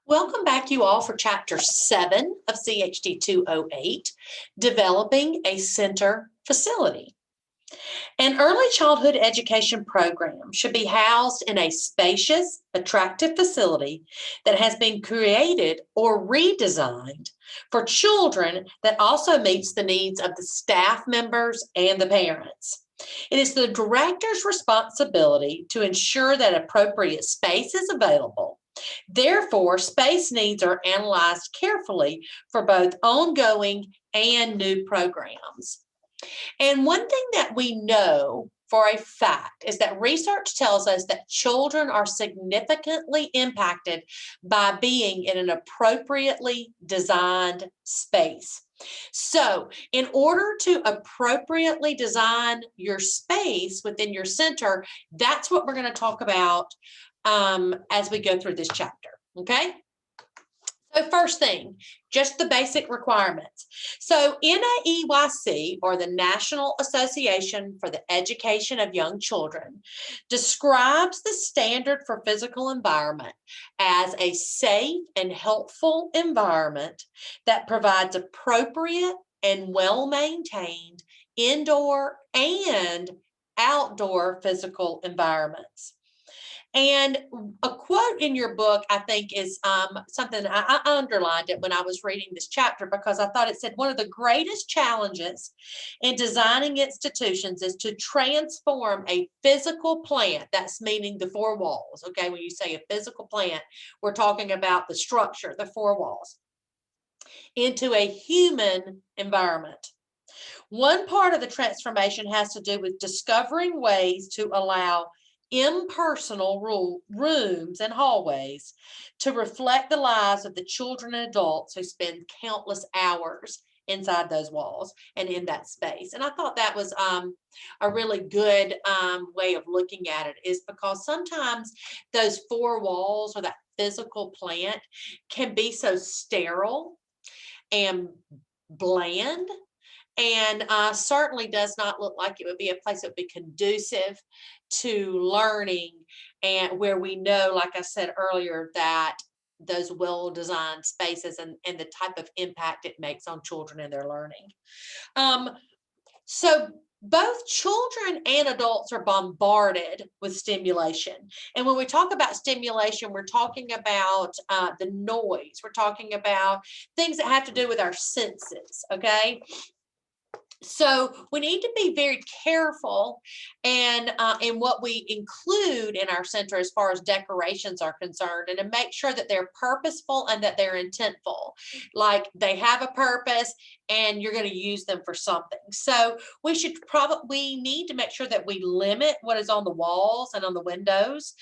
Welcome back, you all, for Chapter 7 of CHD 208, Developing a Center Facility. An early childhood education program should be housed in a spacious, attractive facility that has been created or redesigned for children that also meets the needs of the staff members and the parents. It is the director's responsibility to ensure that appropriate space is available. Therefore, space needs are analyzed carefully for both ongoing and new programs. And one thing that we know for a fact is that research tells us that children are significantly impacted by being in an appropriately designed space. So, in order to appropriately design your space within your center, that's what we're going to talk about as we go through this chapter. Okay. So first thing, just the basic requirements. So NAEYC, or the National Association for the Education of Young Children, describes the standard for physical environment as a safe and helpful environment that provides appropriate and well-maintained indoor and outdoor physical environments. And a quote in your book, I think, is something I underlined it when I was reading this chapter because I thought it said one of the greatest challenges in designing institutions is to transform a physical plant, that's meaning the four walls, okay? When you say a physical plant, we're talking about the structure, the four walls, into a human environment. One part of the transformation has to do with discovering ways to allow impersonal rooms and hallways to reflect the lives of the children and adults who spend countless hours inside those walls and in that space. And I thought that was a really good way of looking at it, is because sometimes those four walls or that physical plant can be so sterile and bland, and certainly does not look like it would be a place that would be conducive to learning, and where we know, like I said earlier, that those well-designed spaces and the type of impact it makes on children and their learning. So both children and adults are bombarded with stimulation. And when we talk about stimulation, we're talking about the noise. We're talking about things that have to do with our senses, okay? So we need to be very careful and in what we include in our center as far as decorations are concerned, and to make sure that they're purposeful and that they're intentful, like they have a purpose and you're going to use them for something. So we need to make sure that we limit what is on the walls and on the windows,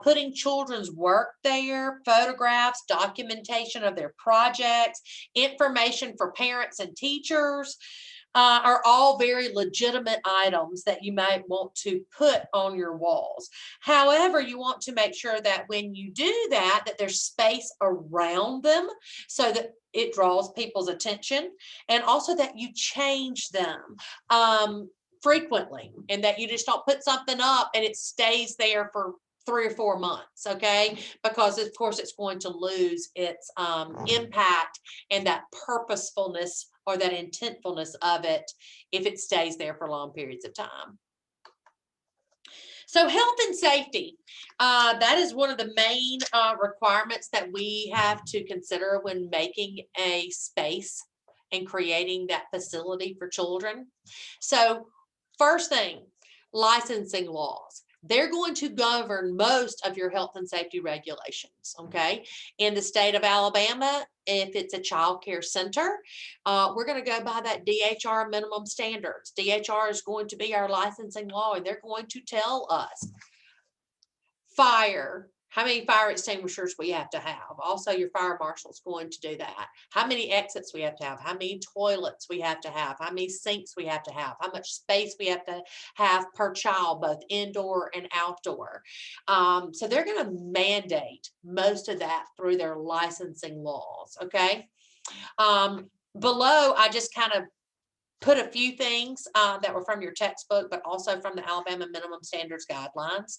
putting children's work there, photographs, documentation of their projects, information for parents and teachers. Are all very legitimate items that you might want to put on your walls. However, you want to make sure that when you do that, that there's space around them so that it draws people's attention, and also that you change them frequently, and that you just don't put something up and it stays there for 3 or 4 months, okay? Because of course it's going to lose its impact and that purposefulness or that intentfulness of it if it stays there for long periods of time. So health and safety, that is one of the main requirements that we have to consider when making a space and creating that facility for children. So first thing, licensing laws. They're going to govern most of your health and safety regulations, okay? In the state of Alabama, if it's a child care center, we're going to go by that DHR minimum standards. DHR is going to be our licensing law, and they're going to tell us fire, how many fire extinguishers we have to have. Also, your fire marshal is going to do that. How many exits we have to have, how many toilets we have to have, how many sinks we have to have, how much space we have to have per child, both indoor and outdoor. So they're going to mandate most of that through their licensing laws, okay? Below, I just kind of put a few things that were from your textbook, but also from the Alabama Minimum Standards Guidelines.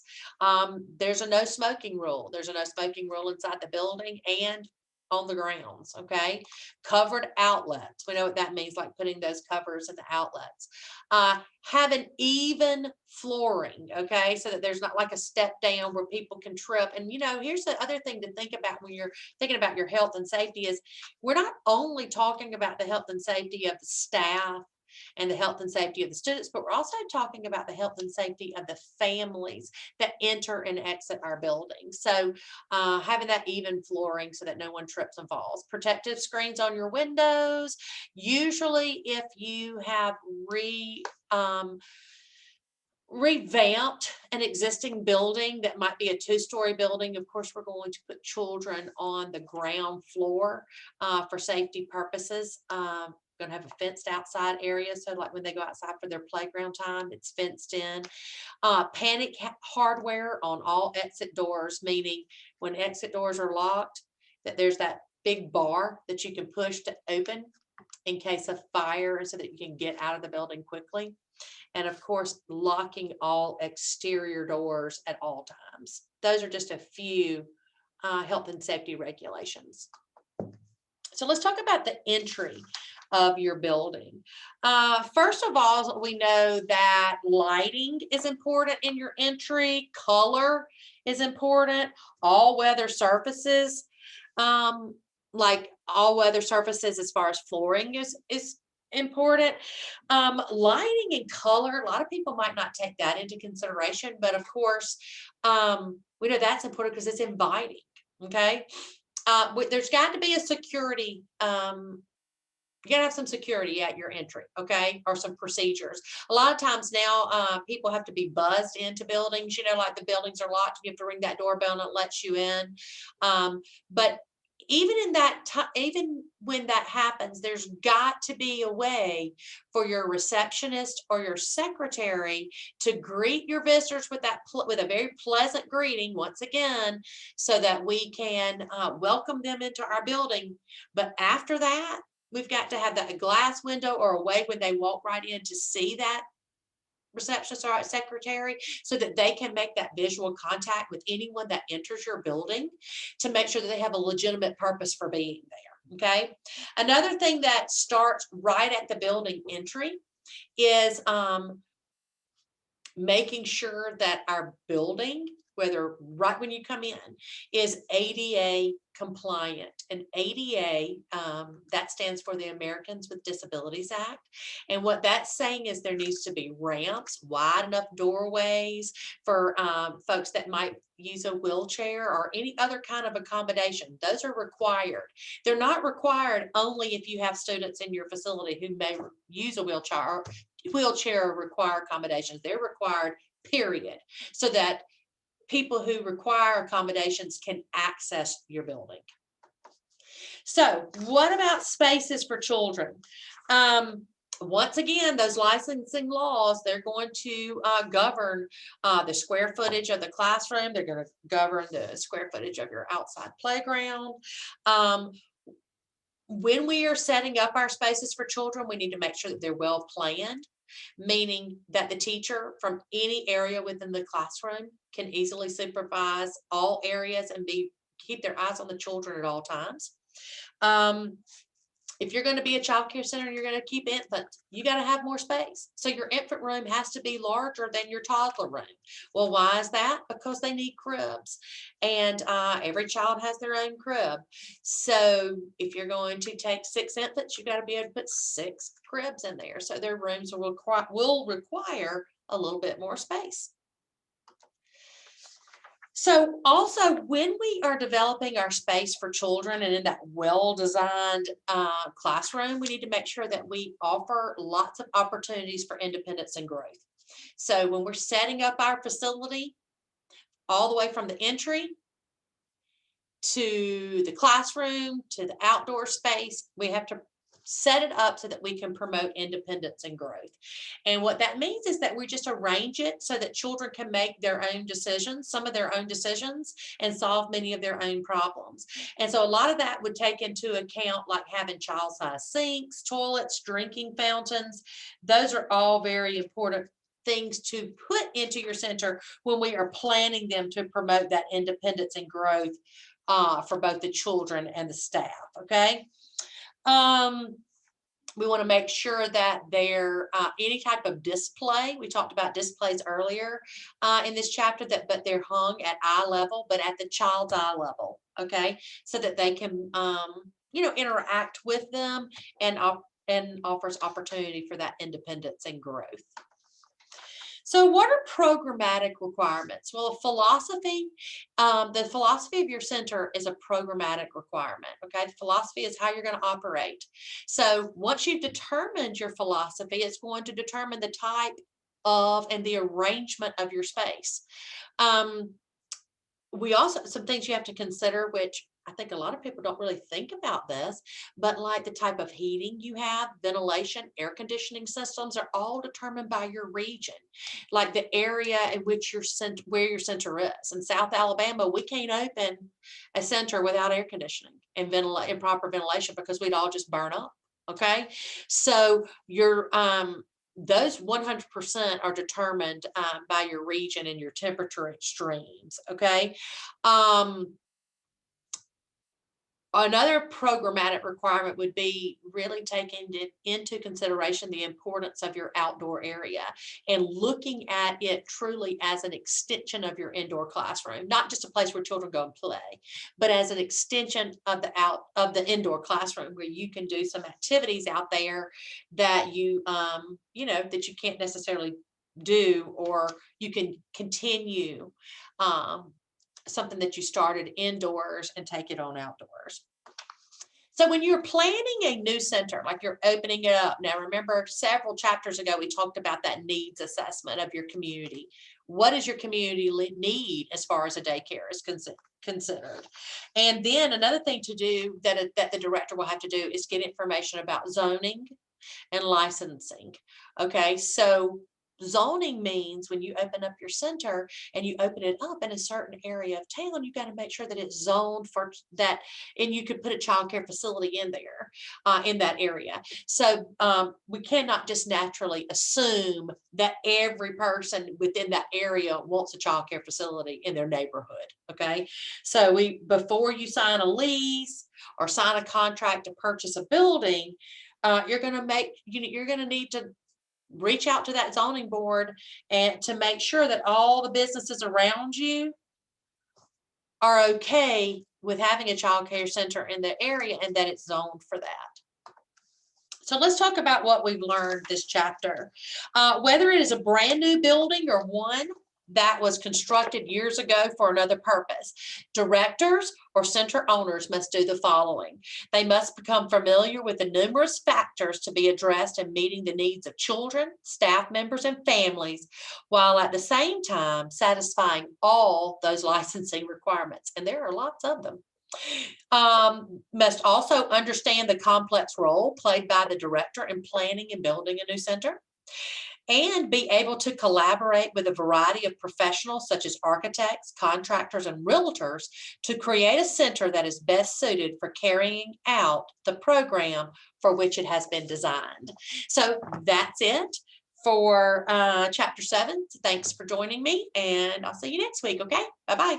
There's a no smoking rule. There's a no smoking rule inside the building and on the grounds. Okay. Covered outlets. We know what that means, like putting those covers in the outlets. Have an even flooring. Okay. So that there's not like a step down where people can trip. And, here's the other thing to think about when you're thinking about your health and safety is we're not only talking about the health and safety of the staff and the health and safety of the students, but we're also talking about the health and safety of the families that enter and exit our building. So having that even flooring so that no one trips and falls. Protective screens on your windows. Usually if you have revamped an existing building that might be a two-story building. Of course, we're going to put children on the ground floor for safety purposes. Going to have a fenced outside area. So like when they go outside for their playground time, it's fenced in. Panic hardware on all exit doors, meaning when exit doors are locked, that there's that big bar that you can push to open in case of fire so that you can get out of the building quickly. And of course, locking all exterior doors at all times. Those are just a few health and safety regulations. So let's talk about the entry of your building. First of all, we know that lighting is important in your entry. Color is important. All weather surfaces, like all weather surfaces as far as flooring is important. Lighting and color, a lot of people might not take that into consideration, but of course, we know that's important because it's inviting. Okay. There's got to be a security, you gotta have some security at your entry, okay, or some procedures. A lot of times now, people have to be buzzed into buildings, like the buildings are locked, you have to ring that doorbell and it lets you in. But even in that time, even when that happens, there's got to be a way for your receptionist or your secretary to greet your visitors with with a very pleasant greeting once again, so that we can welcome them into our building. But after that, we've got to have that glass window or a way when they walk right in to see that receptionist or secretary so that they can make that visual contact with anyone that enters your building to make sure that they have a legitimate purpose for being there. Okay. Another thing that starts right at the building entry is making sure that our building, whether right when you come in, is ADA compliant. And ADA, that stands for the Americans with Disabilities Act. And what that's saying is there needs to be ramps, wide enough doorways for folks that might use a wheelchair or any other kind of accommodation. Those are required. They're not required only if you have students in your facility who may use a wheelchair or require accommodations. They're required, period, so that people who require accommodations can access your building. So what about spaces for children? Once again, those licensing laws, they're going to govern the square footage of the classroom. They're going to govern the square footage of your outside playground. When we are setting up our spaces for children, we need to make sure that they're well planned, meaning that the teacher from any area within the classroom can easily supervise all areas and keep their eyes on the children at all times. If you're going to be a child care center and you're going to keep infants, you got to have more space. So your infant room has to be larger than your toddler room. Well, why is that? Because they need cribs, and every child has their own crib. So if you're going to take 6 infants, you got to be able to put 6 cribs in there. So their rooms will require a little bit more space. So also, when we are developing our space for children and in that well-designed classroom, we need to make sure that we offer lots of opportunities for independence and growth. So when we're setting up our facility, all the way from the entry to the classroom to the outdoor space, we have to set it up so that we can promote independence and growth. And what that means is that we just arrange it so that children can make their own decisions, some of their own decisions, and solve many of their own problems. And so a lot of that would take into account like having child-sized sinks, toilets, drinking fountains. Those are all very important things to put into your center when we are planning them to promote that independence and growth for both the children and the staff, okay? We want to make sure that they're any type of display. We talked about displays earlier in this chapter, but they're hung at eye level, but at the child's eye level, okay, so that they can interact with them and offers opportunity for that independence and growth. So what are programmatic requirements? Well, the philosophy of your center is a programmatic requirement, okay? The philosophy is how you're going to operate. So once you've determined your philosophy, it's going to determine the type of and the arrangement of your space. We also, some things you have to consider, which I think a lot of people don't really think about this, but like the type of heating you have, ventilation, air conditioning systems are all determined by your region, like the area in which where your center is. In South Alabama, we can't open a center without air conditioning and proper ventilation because we'd all just burn up. Okay, so those 100% are determined by your region and your temperature extremes. Okay. Another programmatic requirement would be really taking into consideration the importance of your outdoor area and looking at it truly as an extension of your indoor classroom, not just a place where children go and play, but as an extension of the indoor classroom where you can do some activities out there that that you can't necessarily do, or you can continue something that you started indoors and take it on outdoors. So when you're planning a new center, like you're opening it up, now remember several chapters ago, we talked about that needs assessment of your community. What does your community need as far as a daycare is considered? And then another thing to do that the director will have to do is get information about zoning and licensing. Okay, so zoning means when you open up your center and you open it up in a certain area of town, you got to make sure that it's zoned for that, and you could put a child care facility in there in that area. So we cannot just naturally assume that every person within that area wants a child care facility in their neighborhood. Okay, so before you sign a lease or sign a contract to purchase a building, you're going to need to reach out to that zoning board and to make sure that all the businesses around you are okay with having a child care center in the area and that it's zoned for that. So let's talk about what we've learned this chapter. Whether it is a brand new building or one that was constructed years ago for another purpose, directors or center owners must do the following. They must become familiar with the numerous factors to be addressed in meeting the needs of children, staff members, and families, while at the same time satisfying all those licensing requirements. And there are lots of them. Must also understand the complex role played by the director in planning and building a new center, and be able to collaborate with a variety of professionals such as architects, contractors, and realtors to create a center that is best suited for carrying out the program for which it has been designed. So that's it for Chapter 7. Thanks for joining me, and I'll see you next week, okay? Bye-bye.